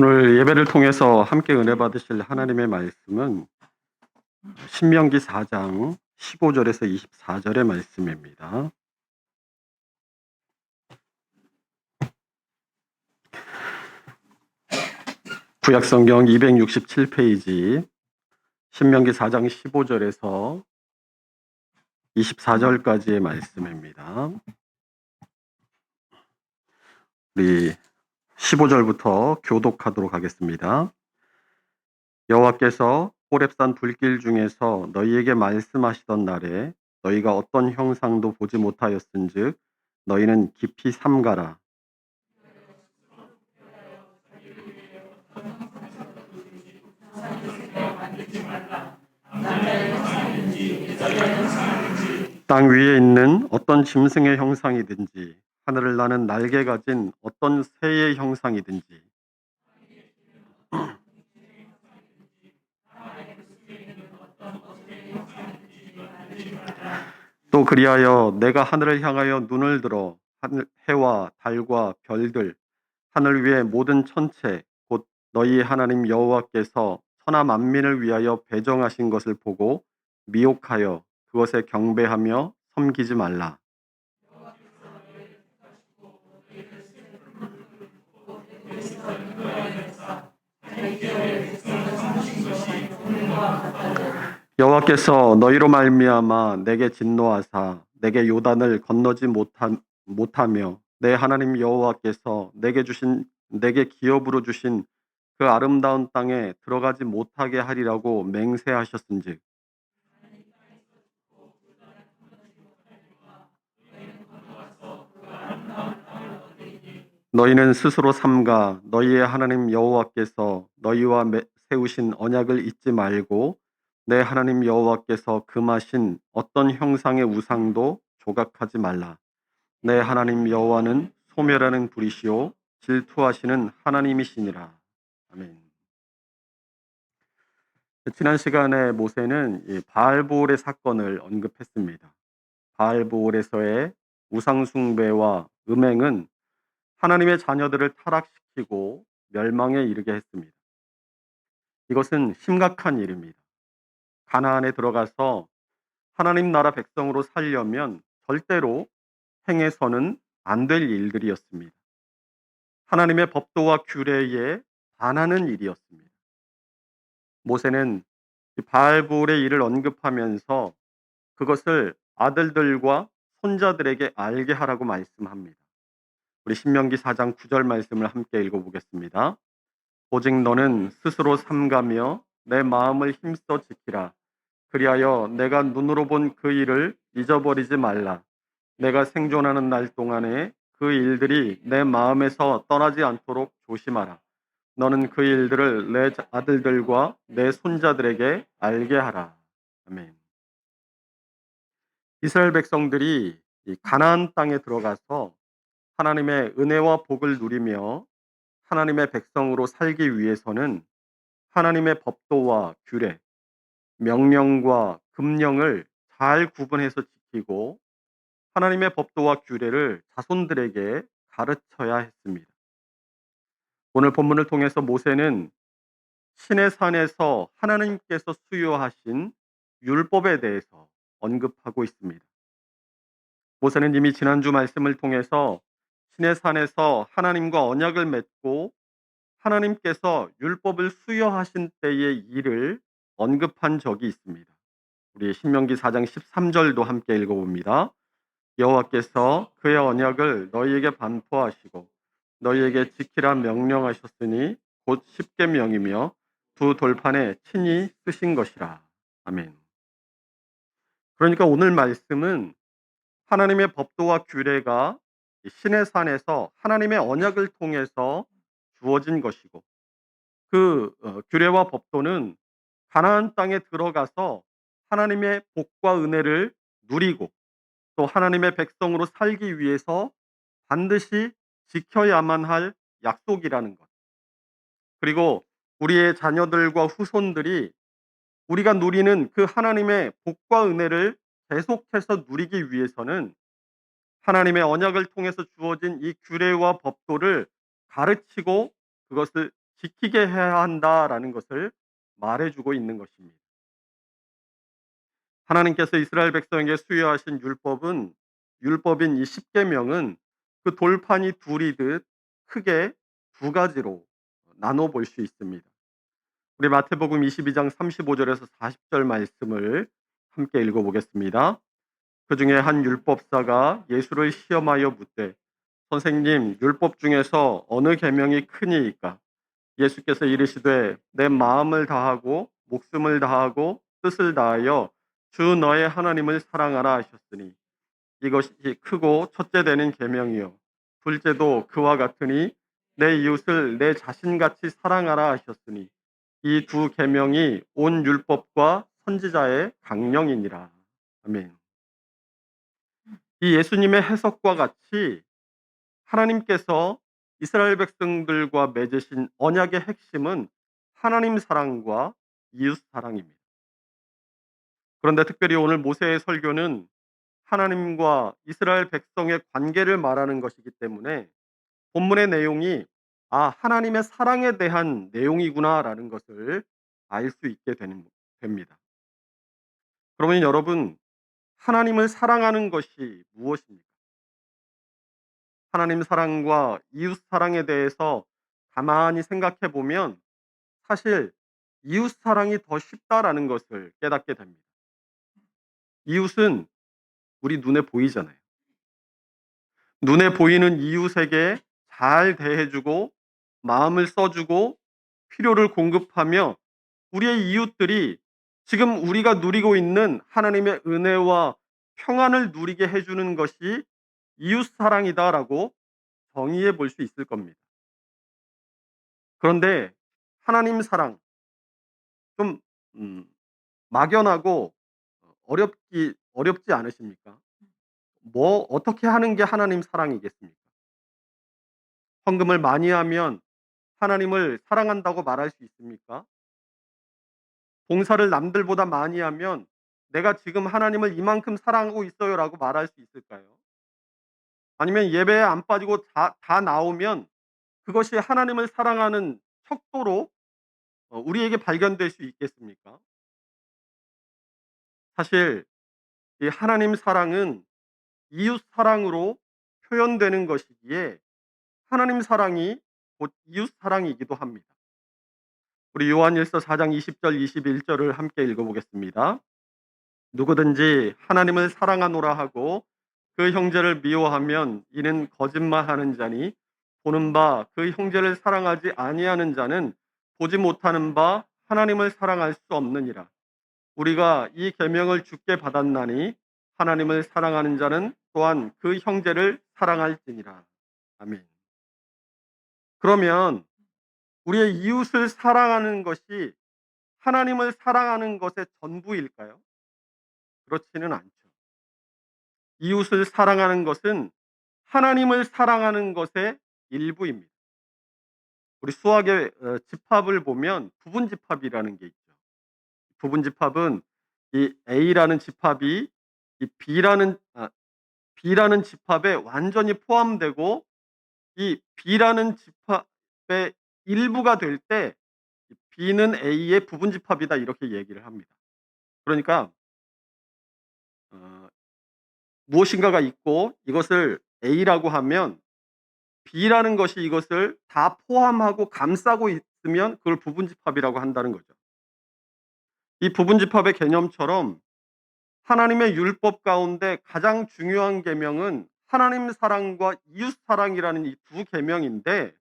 오늘 예배를 통해서 함께 은혜 받으실 하나님의 말씀은 신명기 4장 15절에서 24절의 말씀입니다. 구약성경 267페이지 신명기 4장 15절에서 24절까지의 말씀입니다. 우리 15절부터 교독하도록 하겠습니다. 여호와께서 호렙산 불길 중에서 너희에게 말씀하시던 날에 너희가 어떤 형상도 보지 못하였은즉 너희는 깊이 삼가라. 땅 위에 있는 어떤 짐승의 형상이든지 하늘을 나는 날개 가진 어떤 새의 형상이든지 또 그리하여 내가 하늘을 향하여 눈을 들어 해와 달과 별들 하늘 위의 모든 천체 곧 너희 하나님 여호와께서 천하 만민을 위하여 배정하신 것을 보고 미혹하여 그것에 경배하며 섬기지 말라. 여호와께서 너희로 말미암아 내게 진노하사 내게 요단을 건너지 못하며 내 하나님 여호와께서 내게 기업으로 주신 그 아름다운 땅에 들어가지 못하게 하리라고 맹세하셨은즉 너희는 스스로 삼가 너희의 하나님 여호와께서 너희와 세우신 언약을 잊지 말고 내 하나님 여호와께서 금하신 어떤 형상의 우상도 조각하지 말라. 내 하나님 여호와는 소멸하는 불이시요 질투하시는 하나님이시니라. 아멘. 지난 시간에 모세는 이 바알보올의 사건을 언급했습니다. 바알보올에서의 우상 숭배와 음행은 하나님의 자녀들을 타락시키고 멸망에 이르게 했습니다. 이것은 심각한 일입니다. 가나안에 들어가서 하나님 나라 백성으로 살려면 절대로 행해서는 안 될 일들이었습니다. 하나님의 법도와 규례에 반하는 일이었습니다. 모세는 바알보올의 일을 언급하면서 그것을 아들들과 손자들에게 알게 하라고 말씀합니다. 우리 신명기 4장 9절 말씀을 함께 읽어보겠습니다. 오직 너는 스스로 삼가며 내 마음을 힘써 지키라. 그리하여 내가 눈으로 본 그 일을 잊어버리지 말라. 내가 생존하는 날 동안에 그 일들이 내 마음에서 떠나지 않도록 조심하라. 너는 그 일들을 내 아들들과 내 손자들에게 알게 하라. 아멘. 이스라엘 백성들이 이 가나안 땅에 들어가서 하나님의 은혜와 복을 누리며 하나님의 백성으로 살기 위해서는 하나님의 법도와 규례, 명령과 금령을 잘 구분해서 지키고 하나님의 법도와 규례를 자손들에게 가르쳐야 했습니다. 오늘 본문을 통해서 모세는 신의 산에서 하나님께서 수요하신 율법에 대해서 언급하고 있습니다. 모세는 이미 지난주 말씀을 통해서 신의 산에서 하나님과 언약을 맺고 하나님께서 율법을 수여하신 때의 일을 언급한 적이 있습니다. 우리 신명기 4장 13절도 함께 읽어봅니다. 여호와께서 그의 언약을 너희에게 반포하시고 너희에게 지키라 명령하셨으니 곧 십계명이며 두 돌판에 친히 쓰신 것이라. 아멘. 그러니까 오늘 말씀은 하나님의 법도와 규례가 신의 산에서 하나님의 언약을 통해서 주어진 것이고 그 규례와 법도는 가나안 땅에 들어가서 하나님의 복과 은혜를 누리고 또 하나님의 백성으로 살기 위해서 반드시 지켜야만 할 약속이라는 것. 그리고 우리의 자녀들과 후손들이 우리가 누리는 그 하나님의 복과 은혜를 계속해서 누리기 위해서는 하나님의 언약을 통해서 주어진 이 규례와 법도를 가르치고 그것을 지키게 해야 한다라는 것을 말해주고 있는 것입니다. 하나님께서 이스라엘 백성에게 수여하신 율법인 이 십계명은 그 돌판이 둘이듯 크게 두 가지로 나눠 볼 수 있습니다. 우리 마태복음 22장 35절에서 40절 말씀을 함께 읽어 보겠습니다. 그 중에 한 율법사가 예수를 시험하여 묻되 선생님 율법 중에서 어느 계명이 크니이까? 예수께서 이르시되 내 마음을 다하고 목숨을 다하고 뜻을 다하여 주 너의 하나님을 사랑하라 하셨으니 이것이 크고 첫째 되는 계명이요 둘째도 그와 같으니 내 이웃을 내 자신같이 사랑하라 하셨으니 이 두 계명이 온 율법과 선지자의 강령이니라. 아멘. 이 예수님의 해석과 같이 하나님께서 이스라엘 백성들과 맺으신 언약의 핵심은 하나님 사랑과 이웃 사랑입니다. 그런데 특별히 오늘 모세의 설교는 하나님과 이스라엘 백성의 관계를 말하는 것이기 때문에 본문의 내용이 하나님의 사랑에 대한 내용이구나라는 것을 알 수 있게 됩니다. 그러면 여러분, 하나님을 사랑하는 것이 무엇입니까? 하나님 사랑과 이웃 사랑에 대해서 가만히 생각해 보면 사실 이웃 사랑이 더 쉽다라는 것을 깨닫게 됩니다. 이웃은 우리 눈에 보이잖아요. 눈에 보이는 이웃에게 잘 대해주고 마음을 써주고 필요를 공급하며 우리의 이웃들이 지금 우리가 누리고 있는 하나님의 은혜와 평안을 누리게 해주는 것이 이웃 사랑이다라고 정의해 볼 수 있을 겁니다. 그런데 하나님 사랑 좀 음, 막연하고 어렵지 않으십니까? 뭐 어떻게 하는 게 하나님 사랑이겠습니까? 헌금을 많이 하면 하나님을 사랑한다고 말할 수 있습니까? 봉사를 남들보다 많이 하면 내가 지금 하나님을 이만큼 사랑하고 있어요라고 말할 수 있을까요? 아니면 예배에 안 빠지고 다 나오면 그것이 하나님을 사랑하는 척도로 우리에게 발견될 수 있겠습니까? 사실 이 하나님 사랑은 이웃 사랑으로 표현되는 것이기에 하나님 사랑이 곧 이웃 사랑이기도 합니다. 우리 요한일서 4장 20절 21절을 함께 읽어보겠습니다. 누구든지 하나님을 사랑하노라 하고 그 형제를 미워하면 이는 거짓말하는 자니 보는 바 그 형제를 사랑하지 아니하는 자는 보지 못하는 바 하나님을 사랑할 수 없느니라. 우리가 이 계명을 주께 받았나니 하나님을 사랑하는 자는 또한 그 형제를 사랑할지니라. 아멘. 그러면 우리의 이웃을 사랑하는 것이 하나님을 사랑하는 것의 전부일까요? 그렇지는 않죠. 이웃을 사랑하는 것은 하나님을 사랑하는 것의 일부입니다. 우리 수학의 집합을 보면 부분집합이라는 게 있죠. 부분집합은 이 A라는 집합이 이 B라는 집합에 완전히 포함되고 이 B라는 집합의 일부가 될 때 B는 A의 부분집합이다 이렇게 얘기를 합니다. 그러니까 어 무엇인가가 있고 이것을 A라고 하면 B라는 것이 이것을 다 포함하고 감싸고 있으면 그걸 부분집합이라고 한다는 거죠. 이 부분집합의 개념처럼 하나님의 율법 가운데 가장 중요한 계명은 하나님 사랑과 이웃 사랑이라는 이 두 계명인데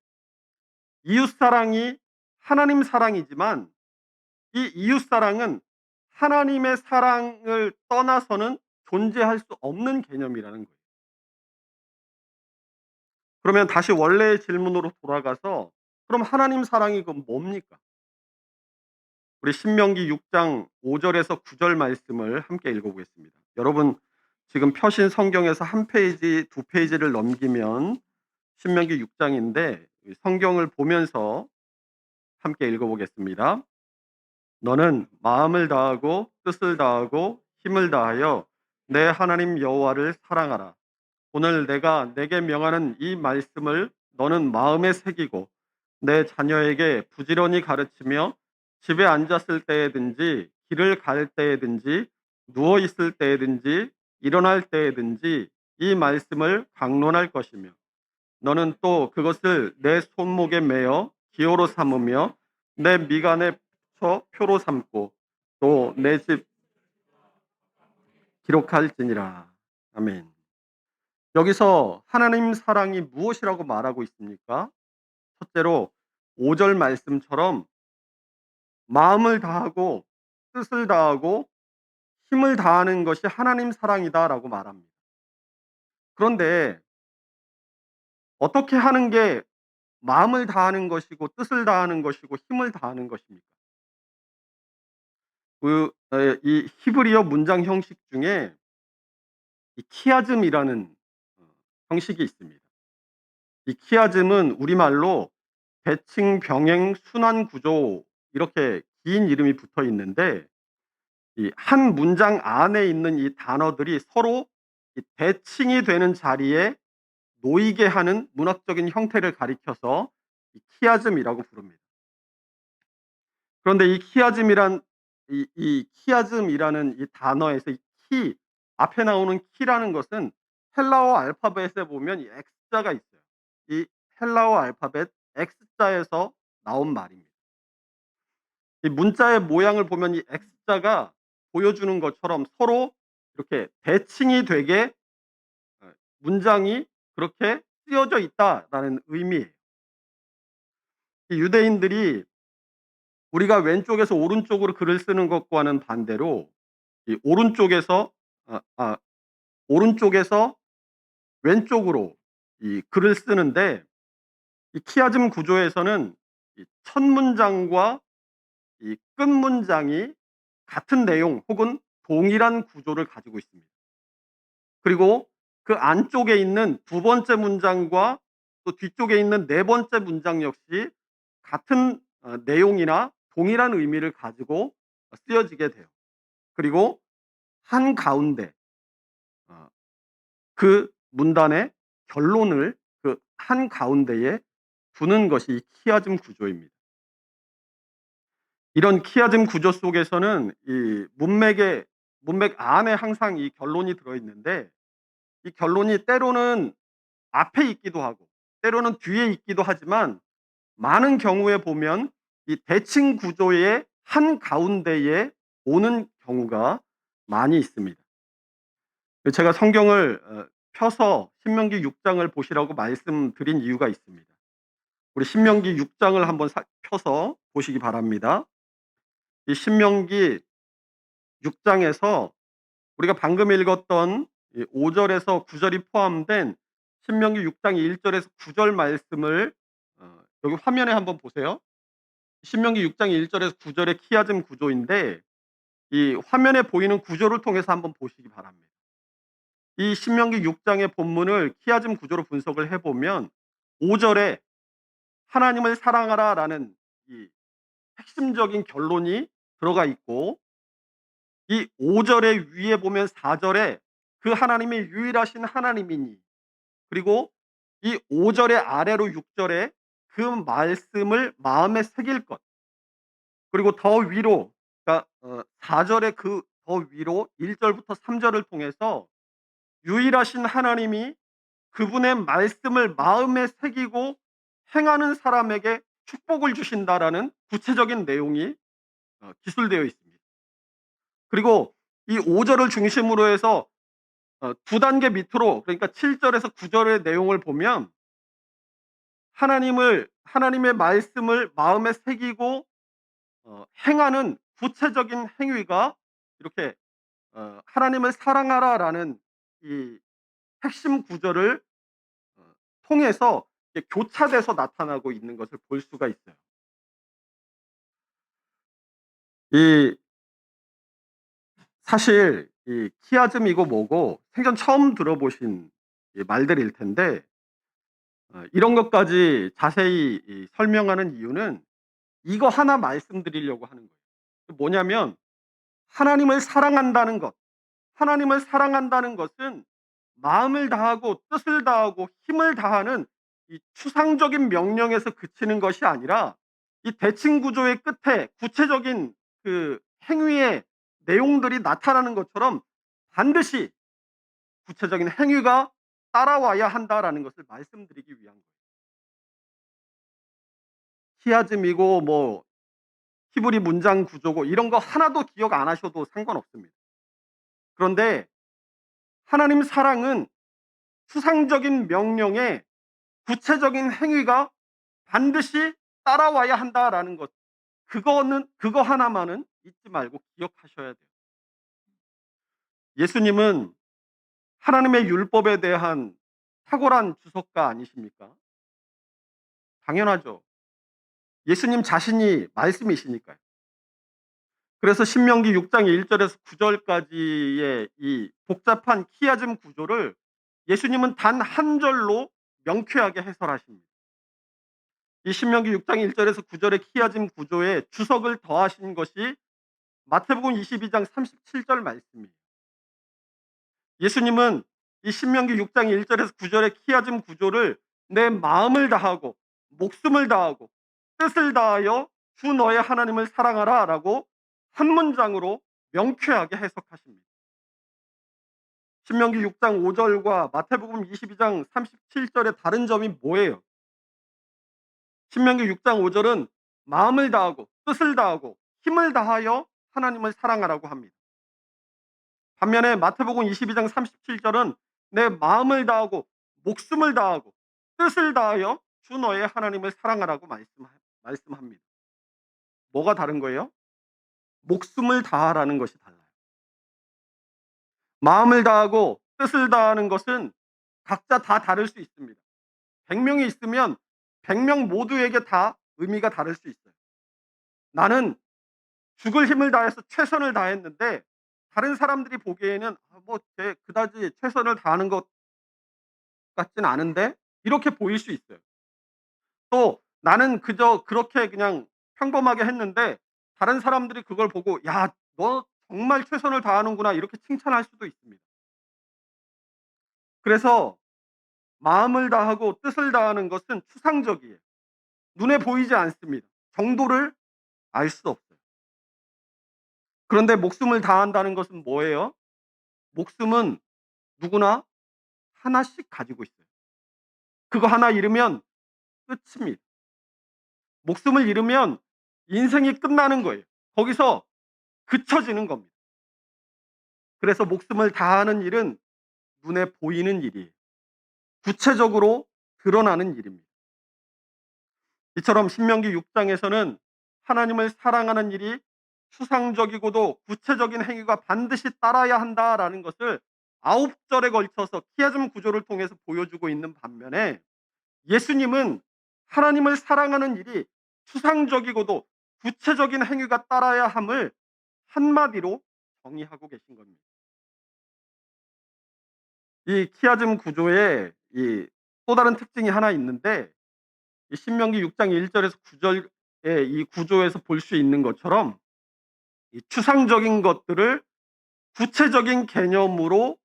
이웃 사랑이 하나님 사랑이지만 이 이웃 사랑은 하나님의 사랑을 떠나서는 존재할 수 없는 개념이라는 거예요. 그러면 다시 원래의 질문으로 돌아가서 그럼 하나님 사랑이 그럼 뭡니까? 우리 신명기 6장 5 절에서 9절 말씀을 함께 읽어 보겠습니다. 여러분 지금 펴신 성경에서 한 페이지, 두 페이지를 넘기면 신명기 6 장인데 성경을 보면서 함께 읽어 보겠습니다. 너는 마음을 다하고 뜻을 다하고 힘을 다하여 내 하나님 여호와를 사랑하라. 오늘 내가 내게 명하는 이 말씀을 너는 마음에 새기고 내 자녀에게 부지런히 가르치며 집에 앉았을 때에든지 길을 갈 때에든지 누워 있을 때에든지 일어날 때에든지 이 말씀을 강론할 것이며 너는 또 그것을 내 손목에 매어 기호로 삼으며 내 미간에 붙여 표로 삼고 또 내 집 기록할지니라. 아멘. 여기서 하나님 사랑이 무엇이라고 말하고 있습니까? 첫째로 5절 말씀처럼 마음을 다하고 뜻을 다하고 힘을 다하는 것이 하나님 사랑이다라고 말합니다. 그런데 어떻게 하는 게 마음을 다하는 것이고 뜻을 다하는 것이고 힘을 다하는 것입니까? 이 히브리어 문장 형식 중에 이 키아즘이라는 형식이 있습니다. 이 키아즘은 우리말로 대칭, 병행, 순환 구조 이렇게 긴 이름이 붙어 있는데 이 한 문장 안에 있는 이 단어들이 서로 이 대칭이 되는 자리에 놓이게 하는 문학적인 형태를 가리켜서 이 키아즘이라고 부릅니다. 그런데 이 키아즘이란 이 키아즘이라는 이 단어에서 이 키 앞에 나오는 키라는 것은 헬라어 알파벳에 보면 이 X자가 있어요. 이 헬라어 알파벳 X자에서 나온 말입니다. 이 문자의 모양을 보면 이 X자가 보여주는 것처럼 서로 이렇게 대칭이 되게 문장이 그렇게 쓰여져 있다라는 의미예요. 이 유대인들이 우리가 왼쪽에서 오른쪽으로 글을 쓰는 것과는 반대로 이 아 아 오른쪽에서 왼쪽으로 이 글을 쓰는데 이 키아즘 구조에서는 이 첫 문장과 이 끝 문장이 같은 내용 혹은 동일한 구조를 가지고 있습니다. 그리고 그 안쪽에 있는 두 번째 문장과 또 뒤쪽에 있는 네 번째 문장 역시 같은 내용이나 동일한 의미를 가지고 쓰여지게 돼요. 그리고 한가운데 어 그 문단의 결론을 그 한가운데에 두는 것이 이 키아즘 구조입니다. 이런 키아즘 구조 속에서는 이 문맥 안에 항상 이 결론이 들어 있는데 이 결론이 때로는 앞에 있기도 하고 때로는 뒤에 있기도 하지만 많은 경우에 보면 이 대칭 구조의 한가운데에 오는 경우가 많이 있습니다. 제가 성경을 펴서 신명기 6 장을 보시라고 말씀드린 이유가 있습니다. 우리 신명기 6 장을 한번 펴서 보시기 바랍니다. 이 신명기 6 장에서 우리가 방금 읽었던 이 5 절에서 9 절이 포함된 신명기 6장 1 절에서 9절 말씀을 여기 화면에 한번 보세요. 신명기 6장 1 절에서 9 절의 키아즘 구조인데 이 화면에 보이는 구조를 통해서 한번 보시기 바랍니다. 이 신명기 6 장의 본문을 키아즘 구조로 분석을 해 보면 5 절에 "하나님을 사랑하라."라는 이 핵심적인 결론이 들어가 있고 이 5 절의 위에 보면 4 절에 "그 하나님이 유일하신 하나님이니." 그리고 이 5 절의 아래로 6 절에 "그 말씀을 마음에 새길 것." 그리고 더 위로 그러니까 4 절의 그 더 위로 1 절부터 3 절을 통해서 유일하신 하나님이 그분의 말씀을 마음에 새기고 행하는 사람에게 축복을 주신다라는 구체적인 내용이 기술되어 있습니다. 그리고 이 5 절을 중심으로 해서 두 단계 밑으로 그러니까 7 절에서 9 절의 내용을 보면 하나님의 말씀을 마음에 새기고 행하는 구체적인 행위가 이렇게 '하나님을 사랑하라.'라는 이 핵심 구절을 어 통해서 이게 교차돼서 나타나고 있는 것을 볼 수가 있어요. 이 사실 이 키아즘이고 뭐고 생전 처음 들어보신 이 말들일 텐데 이런 것까지 자세히 이 설명하는 이유는 이거 하나 말씀드리려고 하는 거예요. 그 뭐냐면 하나님을 사랑한다는 것. 하나님을 사랑한다는 것은 마음을 다하고 뜻을 다하고 힘을 다하는 이 추상적인 명령에서 그치는 것이 아니라 이 대칭 구조의 끝에 구체적인 그 행위의 내용들이 나타나는 것처럼 반드시 구체적인 행위가 따라와야 한다라는 것을 말씀드리기 위한 거예요. 히아즘이고 뭐 히브리 문장 구조고 이런 거 하나도 기억 안 하셔도 상관없습니다. 그런데 하나님 사랑은 추상적인 명령에 구체적인 행위가 반드시 따라와야 한다라는 것. 그거 하나만은 잊지 말고 기억하셔야 돼요. 예수님은 하나님의 율법에 대한 탁월한 주석가 아니십니까? 당연하죠. 예수님 자신이 말씀이시니까요. 그래서 신명기 6장 1 절에서 9 절까지의 이 복잡한 키아즘 구조를 예수님은 단 한 절로 명쾌하게 해설하십니다. 이 신명기 6장 1 절에서 9 절의 키아즘 구조에 주석을 더하신 것이 마태복음 22장 37절 말씀이에요. 예수님은 이 신명기 6장 1 절에서 9 절의 키아즘 구조를 내 마음을 다하고 목숨을 다하고 뜻을 다하여 주 너의 하나님을 사랑하라라고 한 문장으로 명쾌하게 해석하십니다. 신명기 6장 5 절과 마태복음 22장 37 절의 다른 점이 뭐예요? 신명기 6장 5 절은 마음을 다하고 뜻을 다하고 힘을 다하여 하나님을 사랑하라고 합니다. 반면에 마태복음 22장 37 절은 내 마음을 다하고 목숨을 다하고 뜻을 다하여 주 너의 하나님을 사랑하라고 말씀합니다. 뭐가 다른 거예요? 목숨을 다하라는 것이 달라요. 마음을 다하고 뜻을 다하는 것은 각자 다 다를 수 있습니다. 100명이 있으면 100명 모두에게 다 의미가 다를 수 있어요. 나는 죽을 힘을 다해서 최선을 다했는데 다른 사람들이 보기에는 쟤 그다지 최선을 다하는 것 같진 않은데 이렇게 보일 수 있어요. 또 나는 그저 그렇게 그냥 평범하게 했는데 다른 사람들이 그걸 보고 "야 너 정말 최선을 다하는구나." 이렇게 칭찬할 수도 있습니다. 그래서 마음을 다하고 뜻을 다하는 것은 추상적이에요. 눈에 보이지 않습니다. 정도를 알 수 없어요. 그런데 목숨을 다한다는 것은 뭐예요? 목숨은 누구나 하나씩 가지고 있어요. 그거 하나 잃으면 끝입니다. 목숨을 잃으면 인생이 끝나는 거예요. 거기서 그쳐지는 겁니다. 그래서 목숨을 다하는 일은 눈에 보이는 일이에요. 구체적으로 드러나는 일입니다. 이처럼 신명기 6 장에서는 하나님을 사랑하는 일이 추상적이고도 구체적인 행위가 반드시 따라야 한다라는 것을 9 절에 걸쳐서 키아즘 구조를 통해서 보여주고 있는 반면에 예수님은 하나님을 사랑하는 일이 추상적이고도 구체적인 행위가 따라야 함을 한마디로 정의하고 계신 겁니다. 이 키아즘 구조에 이 또 다른 특징이 하나 있는데 이 신명기 6장 1 절에서 9 절의 이 구조에서 볼 수 있는 것처럼 이 추상적인 것들을 구체적인 개념으로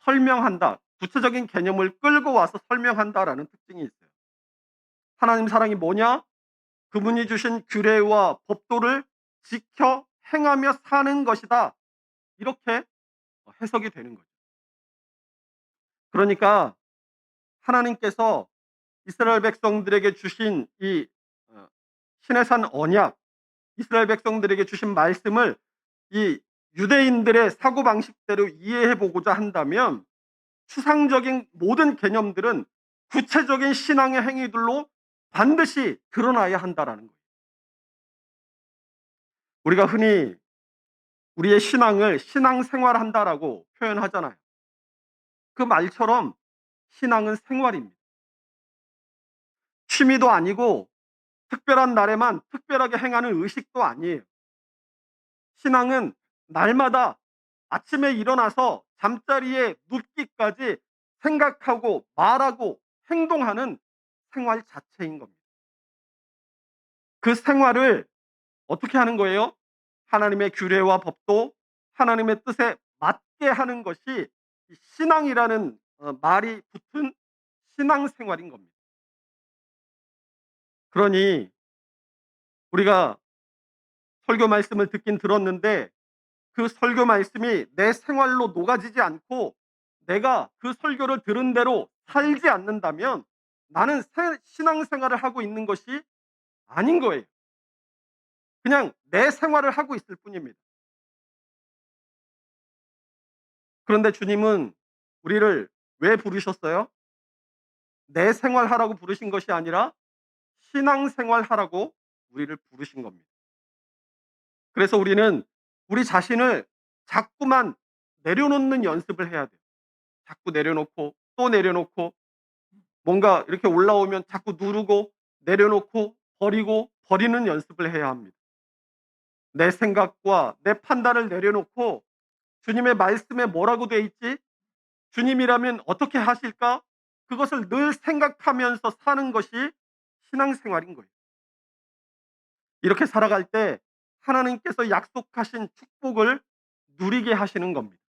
설명한다. 구체적인 개념을 끌고 와서 설명한다라는 특징이 있어요. 하나님 사랑이 뭐냐? 그분이 주신 규례와 법도를 지켜 행하며 사는 것이다. 이렇게 해석이 되는 거죠. 그러니까 하나님께서 이스라엘 백성들에게 주신 이 어 시내산 언약, 이스라엘 백성들에게 주신 말씀을 이 유대인들의 사고방식대로 이해해 보고자 한다면 추상적인 모든 개념들은 구체적인 신앙의 행위들로 반드시 드러나야 한다라는 거예요. 우리가 흔히 우리의 신앙을 신앙생활한다라고 표현하잖아요. 그 말처럼 신앙은 생활입니다. 취미도 아니고 특별한 날에만 특별하게 행하는 의식도 아니에요. 신앙은 날마다 아침에 일어나서 잠자리에 눕기까지 생각하고 말하고 행동하는 생활 자체인 겁니다. 그 생활을 어떻게 하는 거예요? 하나님의 규례와 법도 하나님의 뜻에 맞게 하는 것이 이 신앙이라는 말이 붙은 신앙생활인 겁니다. 그러니 우리가 설교 말씀을 듣긴 들었는데 그 설교 말씀이 내 생활로 녹아지지 않고 내가 그 설교를 들은 대로 살지 않는다면 나는 신앙생활을 하고 있는 것이 아닌 거예요. 그냥 내 생활을 하고 있을 뿐입니다. 그런데 주님은 우리를 왜 부르셨어요? 내 생활하라고 부르신 것이 아니라 신앙생활하라고 우리를 부르신 겁니다. 그래서 우리는 우리 자신을 자꾸만 내려놓는 연습을 해야 돼요. 자꾸 내려놓고 또 내려놓고 뭔가 이렇게 올라오면 자꾸 누르고 내려놓고 버리고 버리는 연습을 해야 합니다. 내 생각과 내 판단을 내려놓고 주님의 말씀에 뭐라고 돼 있지? 주님이라면 어떻게 하실까? 그것을 늘 생각하면서 사는 것이 신앙생활인 거예요. 이렇게 살아갈 때 하나님께서 약속하신 축복을 누리게 하시는 겁니다.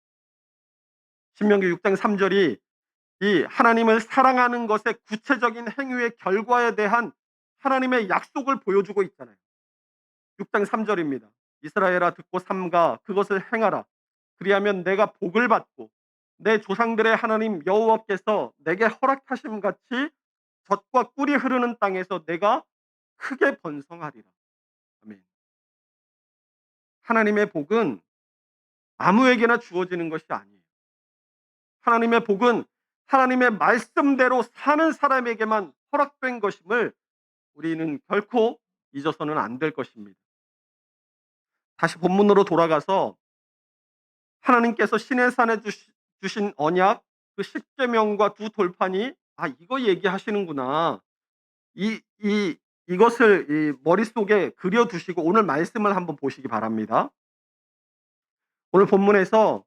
신명기 6장 3 절이 이 하나님을 사랑하는 것의 구체적인 행위의 결과에 대한 하나님의 약속을 보여주고 있잖아요. 6장 3 절입니다. "이스라엘아 듣고 삼가 그것을 행하라. 그리하면 내가 복을 받고 내 조상들의 하나님 여호와께서 내게 허락하심 같이 젖과 꿀이 흐르는 땅에서 내가 크게 번성하리라." 아멘. 하나님의 복은 아무에게나 주어지는 것이 아니에요. 하나님의 복은 하나님의 말씀대로 사는 사람에게만 허락된 것임을 우리는 결코 잊어서는 안 될 것입니다. 다시 본문으로 돌아가서 하나님께서 시내산에 주신 언약 그 십계명과 두 돌판이 이거 얘기하시는구나. 이것을 이 머릿속에 그려 두시고 오늘 말씀을 한번 보시기 바랍니다. 오늘 본문에서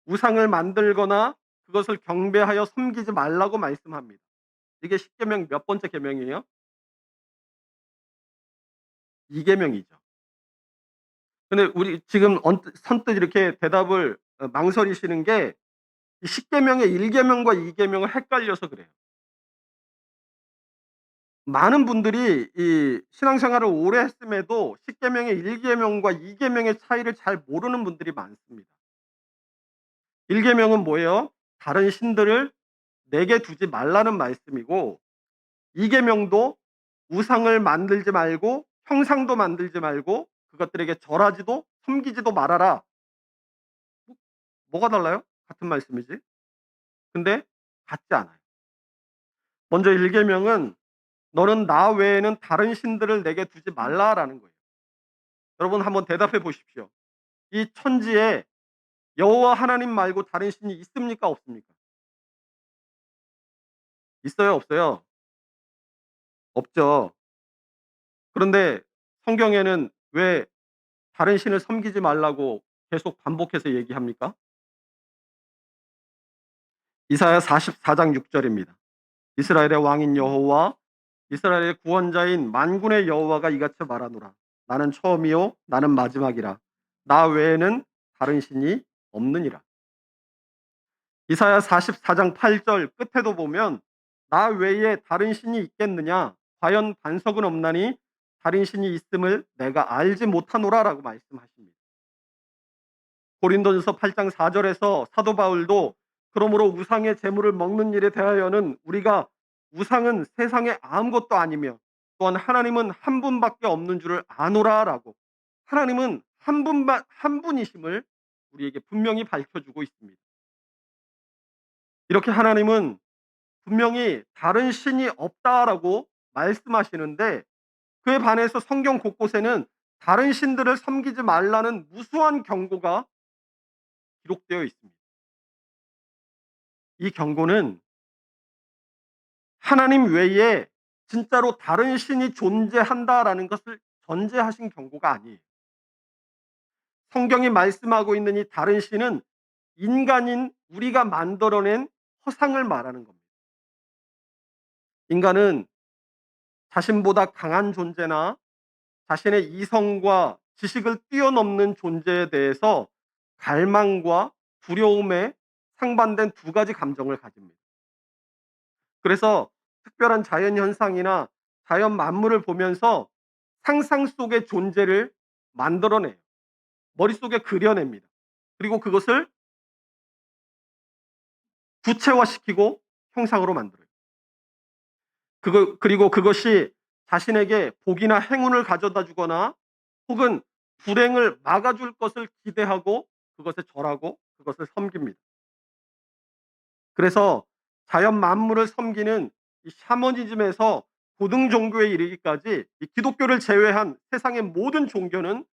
우상을 만들거나 그것을 경배하여 섬기지 말라고 말씀합니다. 이게 십계명 몇 번째 계명이에요? 2 계명이죠. 근데 우리 지금 선뜻 이렇게 대답을 망설이시는 게 이 십계명의 1 계명과 2 계명을 헷갈려서 그래요. 많은 분들이 이 신앙생활을 오래 했음에도 십계명의 1 계명과 2 계명의 차이를 잘 모르는 분들이 많습니다. 1 계명은 뭐예요? 다른 신들을 내게 두지 말라는 말씀이고 2 계명도 우상을 만들지 말고 형상도 만들지 말고 그것들에게 절하지도 섬기지도 말아라. 뭐가 달라요? 같은 말씀이지. 근데 같지 않아요. 먼저 1 계명은 "너는 나 외에는 다른 신들을 내게 두지 말라."라는 거예요. 여러분 한번 대답해 보십시오. 이 천지에 여호와 하나님 말고 다른 신이 있습니까? 없습니까? 있어요? 없어요? 없죠. 그런데 성경에는 왜 다른 신을 섬기지 말라고 계속 반복해서 얘기합니까? 이사야 44장 6 절입니다. "이스라엘의 왕인 여호와 이스라엘의 구원자인 만군의 여호와가 이같이 말하노라. 나는 처음이요 나는 마지막이라. 나 외에는 다른 신이 없느니라." 이사야 44장 8절 끝에도 보면 "나 외에 다른 신이 있겠느냐? 과연 반석은 없나니 다른 신이 있음을 내가 알지 못하노라."라고 말씀하십니다. 고린도전서 8장 4 절에서 사도 바울도 "그러므로 우상의 제물을 먹는 일에 대하여는 우리가 우상은 세상에 아무것도 아니며 또한 하나님은 한 분밖에 없는 줄을 아노라."라고 하나님은 한 분이심을 우리에게 분명히 밝혀 주고 있습니다. 이렇게 하나님은 분명히 "다른 신이 없다."라고 말씀하시는데 그에 반해서 성경 곳곳에는 다른 신들을 섬기지 말라는 무수한 경고가 기록되어 있습니다. 이 경고는 하나님 외에 진짜로 다른 신이 존재한다라는 것을 전제하신 경고가 아니에요. 성경이 말씀하고 있는 이 다른 신은 인간인 우리가 만들어낸 허상을 말하는 겁니다. 인간은 자신보다 강한 존재나 자신의 이성과 지식을 뛰어넘는 존재에 대해서 갈망과 두려움에 상반된 두 가지 감정을 가집니다. 그래서 특별한 자연 현상이나 자연 만물을 보면서 상상 속의 존재를 만들어내요. 머릿속에 그려냅니다. 그리고 그것을 구체화시키고 형상으로 만들어요. 그리고 그것이 자신에게 복이나 행운을 가져다 주거나 혹은 불행을 막아줄 것을 기대하고 그것에 절하고 그것을 섬깁니다. 그래서 자연 만물을 섬기는 이 샤머니즘에서 고등 종교에 이르기까지 이 기독교를 제외한 세상의 모든 종교는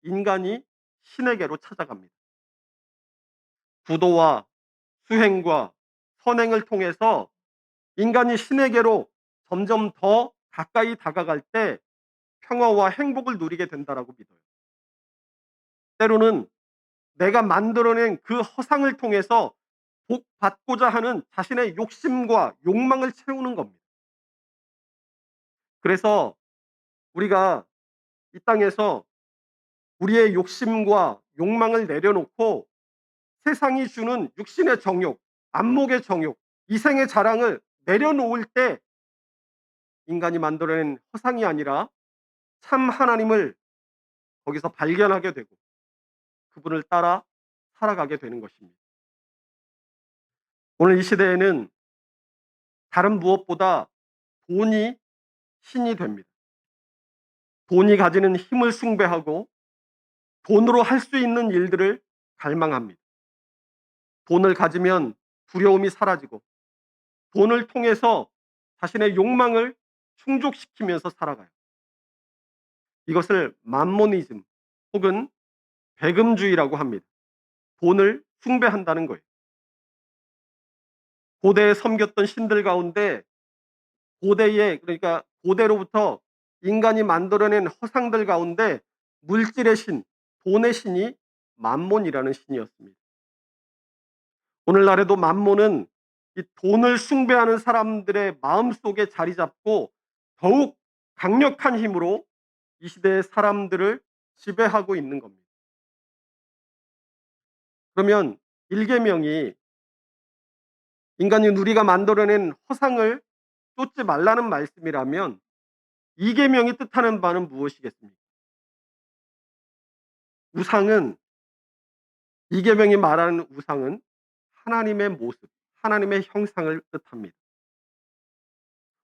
인간이 신에게로 찾아갑니다. 구도와 수행과 선행을 통해서 인간이 신에게로 점점 더 가까이 다가갈 때 평화와 행복을 누리게 된다라고 믿어요. 때로는 내가 만들어낸 그 허상을 통해서 복 받고자 하는 자신의 욕심과 욕망을 채우는 겁니다. 그래서 우리가 이 땅에서 우리의 욕심과 욕망을 내려놓고 세상이 주는 육신의 정욕, 안목의 정욕, 이생의 자랑을 내려놓을 때 인간이 만들어낸 허상이 아니라 참 하나님을 거기서 발견하게 되고 그분을 따라 살아가게 되는 것입니다. 오늘 이 시대에는 다른 무엇보다 돈이 신이 됩니다. 돈이 가지는 힘을 숭배하고 돈으로 할 수 있는 일들을 갈망합니다. 돈을 가지면 두려움이 사라지고 돈을 통해서 자신의 욕망을 충족시키면서 살아가요. 이것을 맘모니즘 혹은 배금주의라고 합니다. 돈을 숭배한다는 거예요. 고대에 섬겼던 신들 가운데 고대에 그러니까 고대로부터 인간이 만들어낸 허상들 가운데 물질의 신, 돈의 신이 맘몬이라는 신이었습니다. 오늘날에도 맘몬은 이 돈을 숭배하는 사람들의 마음속에 자리 잡고 더욱 강력한 힘으로 이 시대의 사람들을 지배하고 있는 겁니다. 그러면 1계명이 인간이 우리가 만들어낸 허상을 쫓지 말라는 말씀이라면 2계명이 뜻하는 바는 무엇이겠습니까? 우상은 2계명이 말하는 우상은 하나님의 모습, 하나님의 형상을 뜻합니다.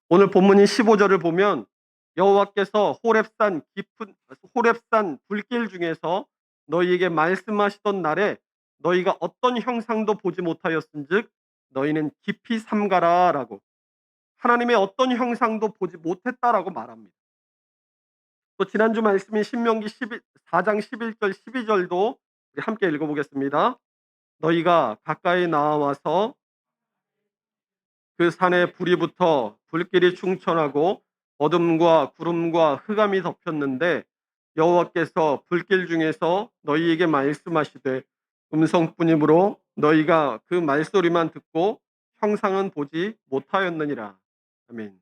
오늘 본문인 15절을 보면 여호와께서 호렙산 불길 중에서 너희에게 말씀하시던 날에 너희가 어떤 형상도 보지 못하였은즉 너희는 깊이 삼가라라고 하나님의 어떤 형상도 보지 못했다라고 말합니다. 또 지난주 말씀인 신명기 4장 11절 12절도 우리 함께 읽어보겠습니다. 너희가 가까이 나와서 그 산에 불이 붙어 불길이 충천하고 어둠과 구름과 흑암이 덮였는데 여호와께서 불길 중에서 너희에게 말씀하시되 음성뿐이므로 너희가 그 말소리만 듣고 형상은 보지 못하였느니라. 아멘.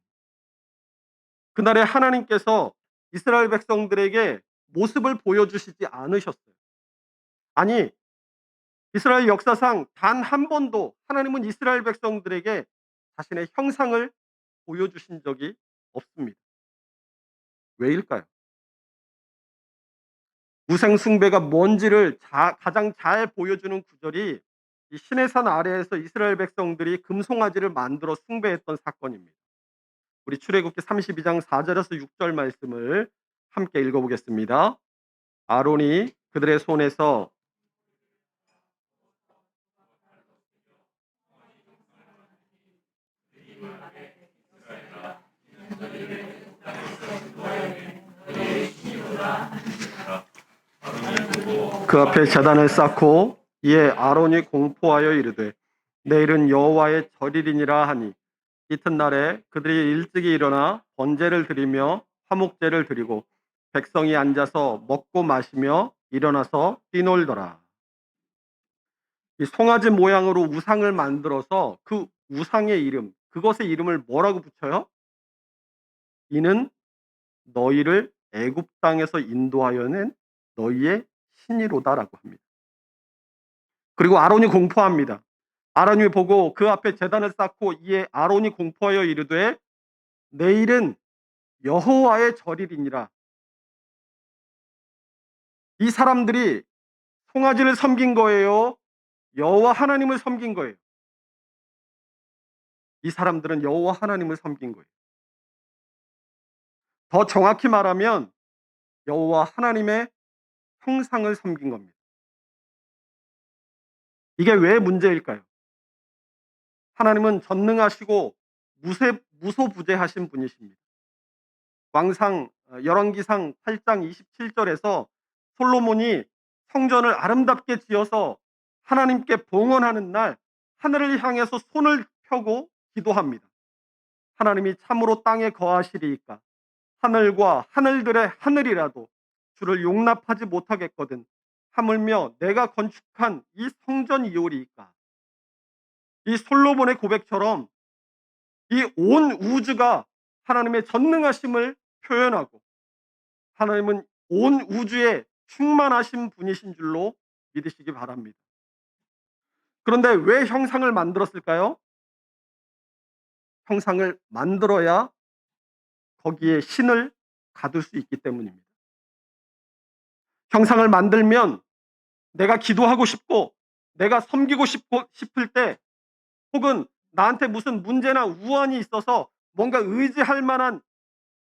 그날에 하나님께서 이스라엘 백성들에게 모습을 보여주시지 않으셨어요. 아니, 이스라엘 역사상 단 한 번도 하나님은 이스라엘 백성들에게 자신의 형상을 보여주신 적이 없습니다. 왜일까요? 우상 숭배가 뭔지를 가장 잘 보여주는 구절이 이 시내산 아래에서 이스라엘 백성들이 금송아지를 만들어 숭배했던 사건입니다. 우리 출애굽기 32장 4절에서 6절 말씀을 함께 읽어보겠습니다. 아론이 그들의 손에서 그 앞에 제단을 쌓고 이에 아론이 공포하여 이르되 내일은 여호와의 절일이니라 하니 이튿날에 그들이 일찍이 일어나 번제를 드리며 화목제를 드리고 백성이 앉아서 먹고 마시며 일어나서 뛰놀더라. 이 송아지 모양으로 우상을 만들어서 그 우상의 이름, 그것의 이름을 뭐라고 붙여요? 이는 너희를 애굽 땅에서 인도하여 낸 너희의 신이로다라고 합니다. 그리고 아론이 공포합니다. 아론이 보고 그 앞에 제단을 쌓고 이에 아론이 공포하여 이르되 내일은 여호와의 절이니라. 이 사람들이 송아지를 섬긴 거예요? 여호와 하나님을 섬긴 거예요? 이 사람들은 여호와 하나님을 섬긴 거예요. 더 정확히 말하면 여호와 하나님의 형상을 섬긴 겁니다. 이게 왜 문제일까요? 하나님은 전능하시고 무소부재하신 분이십니다. 열왕기상 8장 27절에서 솔로몬이 성전을 아름답게 지어서 하나님께 봉헌하는 날 하늘을 향해서 손을 펴고 기도합니다. 하나님이 참으로 땅에 거하시리이까 하늘과 하늘들의 하늘이라도 주를 용납하지 못하겠거든 하물며 내가 건축한 이 성전이오리이까. 이 솔로몬의 고백처럼 이 온 우주가 하나님의 전능하심을 표현하고 하나님은 온 우주에 충만하신 분이신 줄로 믿으시기 바랍니다. 그런데 왜 형상을 만들었을까요? 형상을 만들어야 거기에 신을 가둘 수 있기 때문입니다. 형상을 만들면 내가 기도하고 싶고 내가 섬기고 싶을 때 혹은 나한테 무슨 문제나 우환이 있어서 뭔가 의지할 만한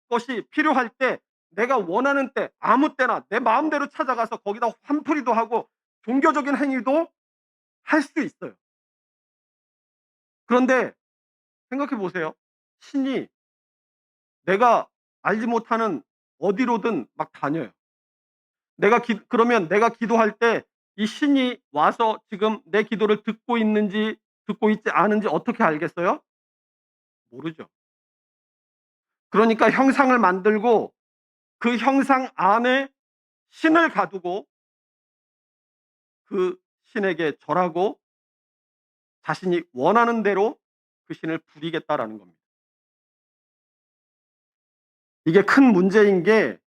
것이 필요할 때 내가 원하는 때 아무 때나 내 마음대로 찾아가서 거기다 환풀이도 하고 종교적인 행위도 할 수 있어요. 그런데 생각해 보세요. 신이 내가 알지 못하는 어디로든 막 다녀요. 그러면 내가 기도할 때 이 신이 와서 지금 내 기도를 듣고 있는지 듣고 있지 않은지 어떻게 알겠어요? 모르죠. 그러니까 형상을 만들고 그 형상 안에 신을 가두고 그 신에게 절하고 자신이 원하는 대로 그 신을 부리겠다라는 겁니다. 이게 큰 문제인 게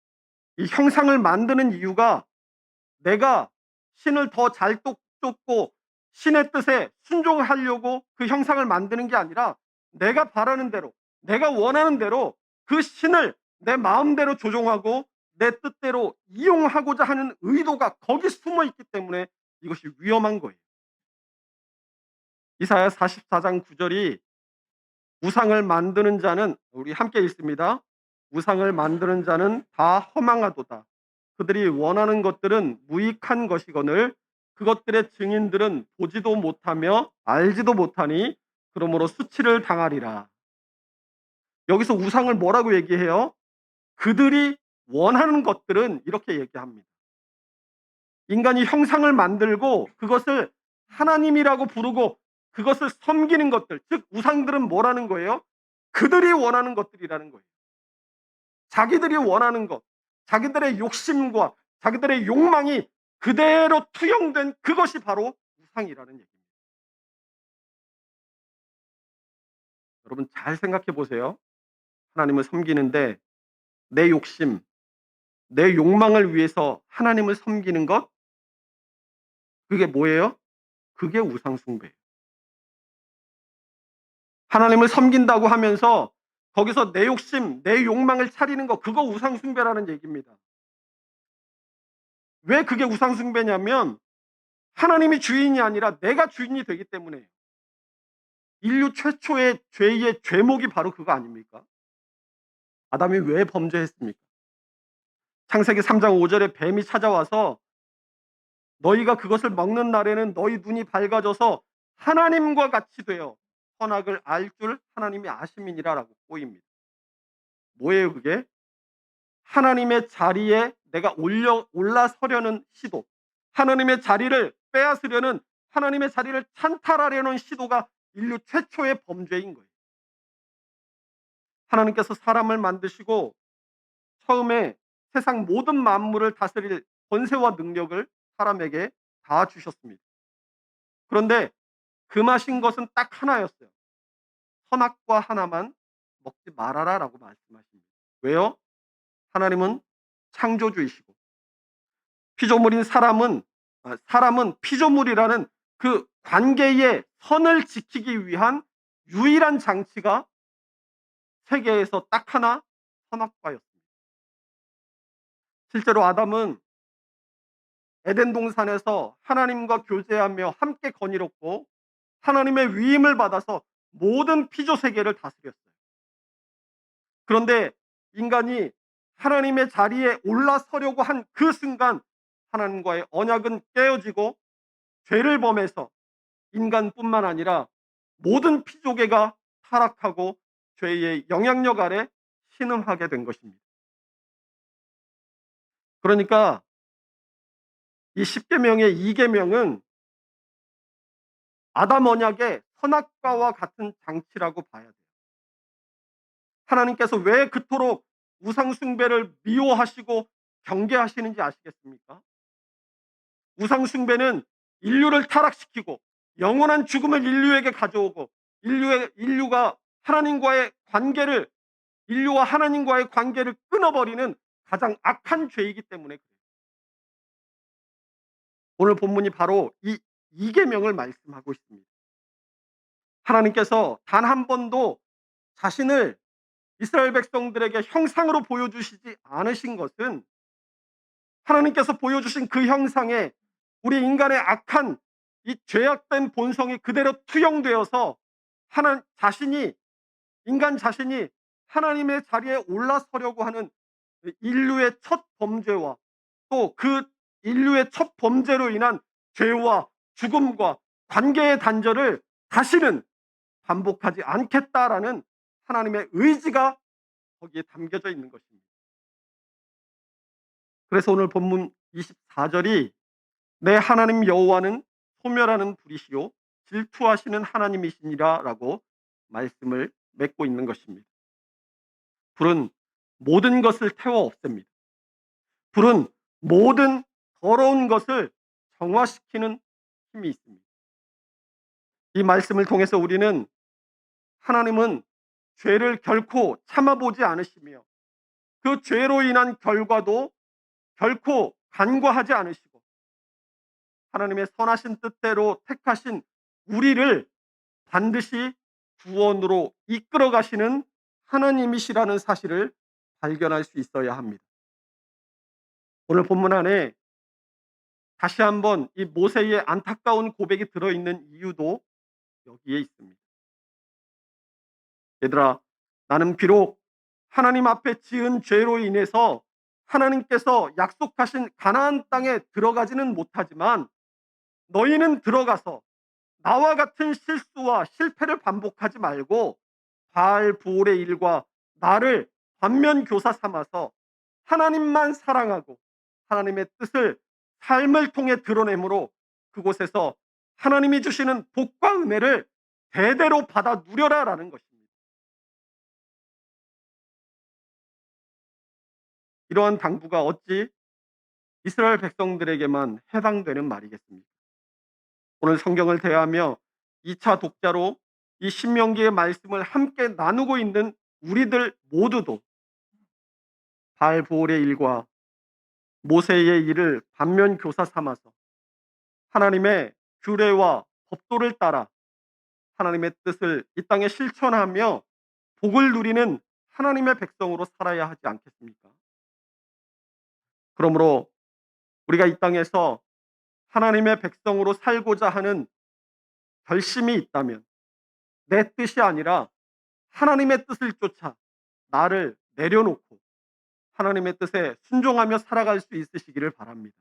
이 형상을 만드는 이유가 내가 신을 더 잘 쫓고 신의 뜻에 순종하려고 그 형상을 만드는 게 아니라 내가 바라는 대로, 내가 원하는 대로 그 신을 내 마음대로 조종하고 내 뜻대로 이용하고자 하는 의도가 거기 숨어 있기 때문에 이것이 위험한 거예요. 이사야 44장 9절이 우상을 만드는 자는 우리 함께 읽습니다. 우상을 만드는 자는 다 허망하도다. 그들이 원하는 것들은 무익한 것이거늘 그것들의 증인들은 보지도 못하며 알지도 못하니 그러므로 수치를 당하리라. 여기서 우상을 뭐라고 얘기해요? 그들이 원하는 것들은 이렇게 얘기합니다. 인간이 형상을 만들고 그것을 하나님이라고 부르고 그것을 섬기는 것들, 즉 우상들은 뭐라는 거예요? 그들이 원하는 것들이라는 거예요. 자기들이 원하는 것, 자기들의 욕심과 자기들의 욕망이 그대로 투영된 그것이 바로 우상이라는 얘기입니다. 여러분 잘 생각해 보세요. 하나님을 섬기는데 내 욕심, 내 욕망을 위해서 하나님을 섬기는 것, 그게 뭐예요? 그게 우상 숭배예요. 하나님을 섬긴다고 하면서 거기서 내 욕심, 내 욕망을 차리는 거, 그거 우상 숭배라는 얘기입니다. 왜 그게 우상 숭배냐면 하나님이 주인이 아니라 내가 주인이 되기 때문에요. 인류 최초의 죄의 죄목이 바로 그거 아닙니까? 아담이 왜 범죄했습니까? 창세기 3장 5절에 뱀이 찾아와서 너희가 그것을 먹는 날에는 너희 눈이 밝아져서 하나님과 같이 되어 선악을 알 줄 하나님이 아심이니라라고 꼬입니다. 뭐예요 그게? 하나님의 자리에 내가 올라서려는 시도, 하나님의 자리를 빼앗으려는, 하나님의 자리를 찬탈하려는 시도가 인류 최초의 범죄인 거예요. 하나님께서 사람을 만드시고 처음에 세상 모든 만물을 다스릴 권세와 능력을 사람에게 다 주셨습니다. 그런데 금하신 것은 딱 하나였어요. 선악과 하나만 먹지 말아라라고 말씀하십니다. 왜요? 하나님은 창조주이시고 피조물인 사람은 피조물이라는 그 관계의 선을 지키기 위한 유일한 장치가 세계에서 딱 하나 선악과였습니다. 실제로 아담은 에덴 동산에서 하나님과 교제하며 함께 거닐었고 하나님의 위임을 받아서 모든 피조 세계를 다스렸어요. 그런데 인간이 하나님의 자리에 올라서려고 한 그 순간 하나님과의 언약은 깨어지고 죄를 범해서 인간뿐만 아니라 모든 피조계가 타락하고 죄의 영향력 아래 신음하게 된 것입니다. 그러니까 이 10계명의 2계명은 아담 언약의 선악과와 같은 장치라고 봐야 돼요. 하나님께서 왜 그토록 우상 숭배를 미워하시고 경계하시는지 아시겠습니까? 우상 숭배는 인류를 타락시키고 영원한 죽음을 인류에게 가져오고 인류가 하나님과의 관계를 인류와 하나님과의 관계를 끊어버리는 가장 악한 죄이기 때문에 그래요. 오늘 본문이 바로 이 이계명을 말씀하고 있습니다. 하나님께서 단 한 번도 자신을 이스라엘 백성들에게 형상으로 보여주시지 않으신 것은 하나님께서 보여주신 그 형상에 우리 인간의 악한 이 죄악된 본성이 그대로 투영되어서 인간 자신이 하나님의 자리에 올라서려고 하는 인류의 첫 범죄와 또 그 인류의 첫 범죄로 인한 죄와 죽음과 관계의 단절을 다시는 반복하지 않겠다라는 하나님의 의지가 거기에 담겨져 있는 것입니다. 그래서 오늘 본문 24절이 내 하나님 여호와는 소멸하는 불이시요 질투하시는 하나님이시니라라고 말씀을 맺고 있는 것입니다. 불은 모든 것을 태워 없앱니다. 불은 모든 더러운 것을 정화시키는 힘이 있습니다. 이 말씀을 통해서 우리는 하나님은 죄를 결코 참아보지 않으시며 그 죄로 인한 결과도 결코 간과하지 않으시고 하나님의 선하신 뜻대로 택하신 우리를 반드시 구원으로 이끌어 가시는 하나님이시라는 사실을 발견할 수 있어야 합니다. 오늘 본문 안에 다시 한번 이 모세의 안타까운 고백이 들어있는 이유도 여기에 있습니다. 얘들아, 나는 비록 하나님 앞에 지은 죄로 인해서 하나님께서 약속하신 가나안 땅에 들어가지는 못하지만 너희는 들어가서 나와 같은 실수와 실패를 반복하지 말고 바알 부올의 일과 나를 반면 교사 삼아서 하나님만 사랑하고 하나님의 뜻을 삶을 통해 드러내므로 그곳에서 하나님이 주시는 복과 은혜를 대대로 받아 누려라라는 것입니다. 이러한 당부가 어찌 이스라엘 백성들에게만 해당되는 말이겠습니까? 오늘 성경을 대하며 2차 독자로 이 신명기의 말씀을 함께 나누고 있는 우리들 모두도 바알브올의 일과 모세의 일을 반면 교사 삼아서 하나님의 규례와 법도를 따라 하나님의 뜻을 이 땅에 실천하며 복을 누리는 하나님의 백성으로 살아야 하지 않겠습니까? 그러므로 우리가 이 땅에서 하나님의 백성으로 살고자 하는 결심이 있다면 내 뜻이 아니라 하나님의 뜻을 쫓아 나를 내려놓고 하나님의 뜻에 순종하며 살아갈 수 있으시기를 바랍니다.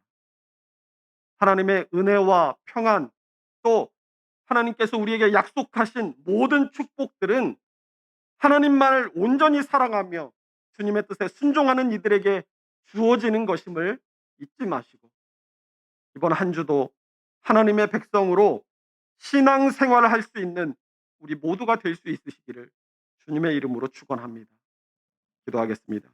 하나님의 은혜와 평안 또 하나님께서 우리에게 약속하신 모든 축복들은 하나님만을 온전히 사랑하며 주님의 뜻에 순종하는 이들에게 주어지는 것임을 잊지 마시고 이번 한 주도 하나님의 백성으로 신앙생활을 할 수 있는 우리 모두가 될 수 있으시기를 주님의 이름으로 축원합니다. 기도하겠습니다.